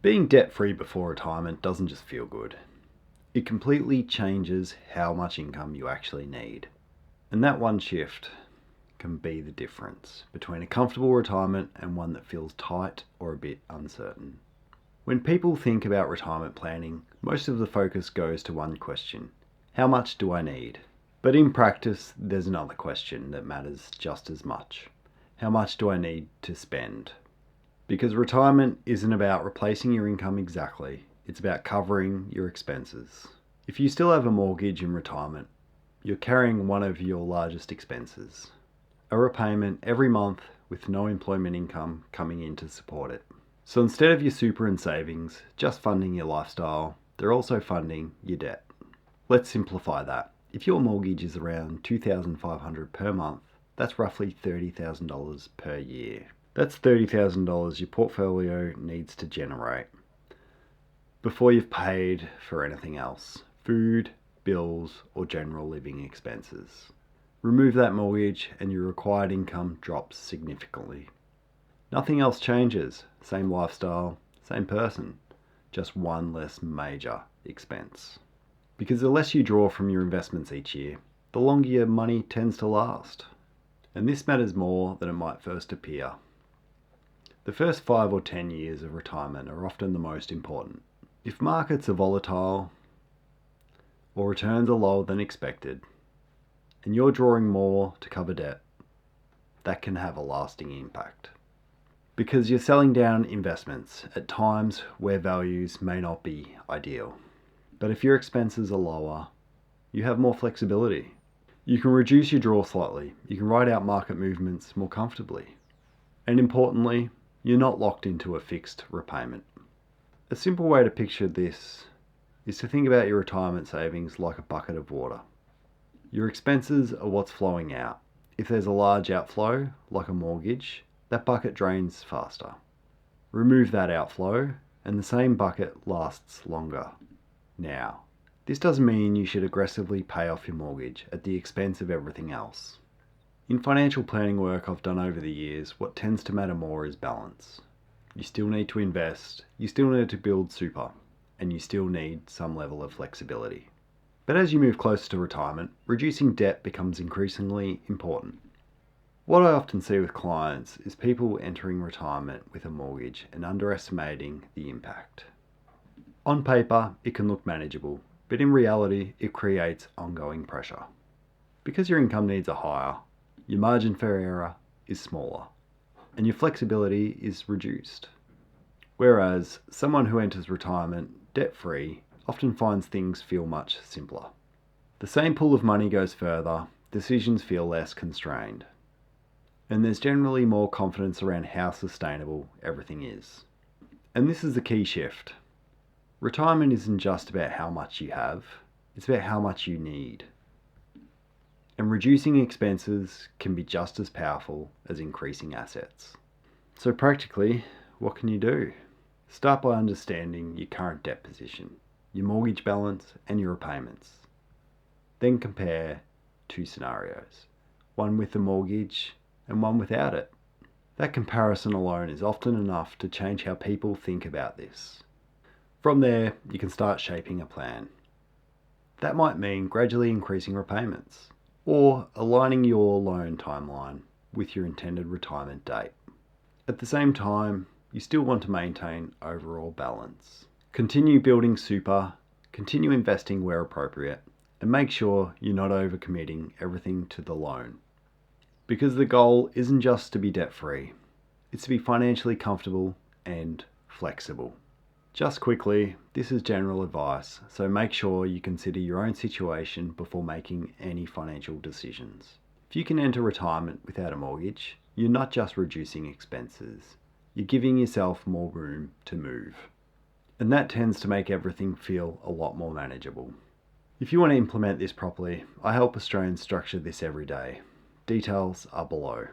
Being debt-free before retirement doesn't just feel good. It completely changes how much income you actually need. And that one shift can be the difference between a comfortable retirement and one that feels tight or a bit uncertain. When people think about retirement planning, most of the focus goes to one question: how much do I need? But in practice, there's another question that matters just as much: how much do I need to spend? Because retirement isn't about replacing your income exactly, it's about covering your expenses. If you still have a mortgage in retirement, you're carrying one of your largest expenses, a repayment every month with no employment income coming in to support it. So instead of your super and savings just funding your lifestyle, they're also funding your debt. Let's simplify that. If your mortgage is around $2,500 per month, that's roughly $30,000 per year. That's $30,000 your portfolio needs to generate before you've paid for anything else: food, bills, or general living expenses. Remove that mortgage and your required income drops significantly. Nothing else changes. Same lifestyle, same person, just one less major expense. Because the less you draw from your investments each year, the longer your money tends to last. And this matters more than it might first appear. The first 5 or 10 years of retirement are often the most important. If markets are volatile or returns are lower than expected, and you're drawing more to cover debt, that can have a lasting impact. Because you're selling down investments at times where values may not be ideal. But if your expenses are lower, you have more flexibility. You can reduce your draw slightly. You can ride out market movements more comfortably. And importantly, you're not locked into a fixed repayment. A simple way to picture this is to think about your retirement savings like a bucket of water. Your expenses are what's flowing out. If there's a large outflow, like a mortgage, that bucket drains faster. Remove that outflow, and the same bucket lasts longer. Now, this doesn't mean you should aggressively pay off your mortgage at the expense of everything else. In financial planning work I've done over the years, what tends to matter more is balance. You still need to invest, you still need to build super, and you still need some level of flexibility. But as you move closer to retirement, reducing debt becomes increasingly important. What I often see with clients is people entering retirement with a mortgage and underestimating the impact. On paper, it can look manageable, but in reality, it creates ongoing pressure. Because your income needs are higher, your margin for error is smaller, and your flexibility is reduced. Whereas someone who enters retirement debt-free often finds things feel much simpler. The same pool of money goes further, decisions feel less constrained, and there's generally more confidence around how sustainable everything is. And this is the key shift. Retirement isn't just about how much you have, it's about how much you need. And reducing expenses can be just as powerful as increasing assets. So practically, what can you do? Start by understanding your current debt position, your mortgage balance, and your repayments. Then compare 2 scenarios, one with a mortgage and one without it. That comparison alone is often enough to change how people think about this. From there, you can start shaping a plan. That might mean gradually increasing repayments, or aligning your loan timeline with your intended retirement date. At the same time, you still want to maintain overall balance. Continue building super, continue investing where appropriate, and make sure you're not overcommitting everything to the loan. Because the goal isn't just to be debt-free, it's to be financially comfortable and flexible. Just quickly, this is general advice, so make sure you consider your own situation before making any financial decisions. If you can enter retirement without a mortgage, you're not just reducing expenses, you're giving yourself more room to move. And that tends to make everything feel a lot more manageable. If you want to implement this properly, I help Australians structure this every day. Details are below.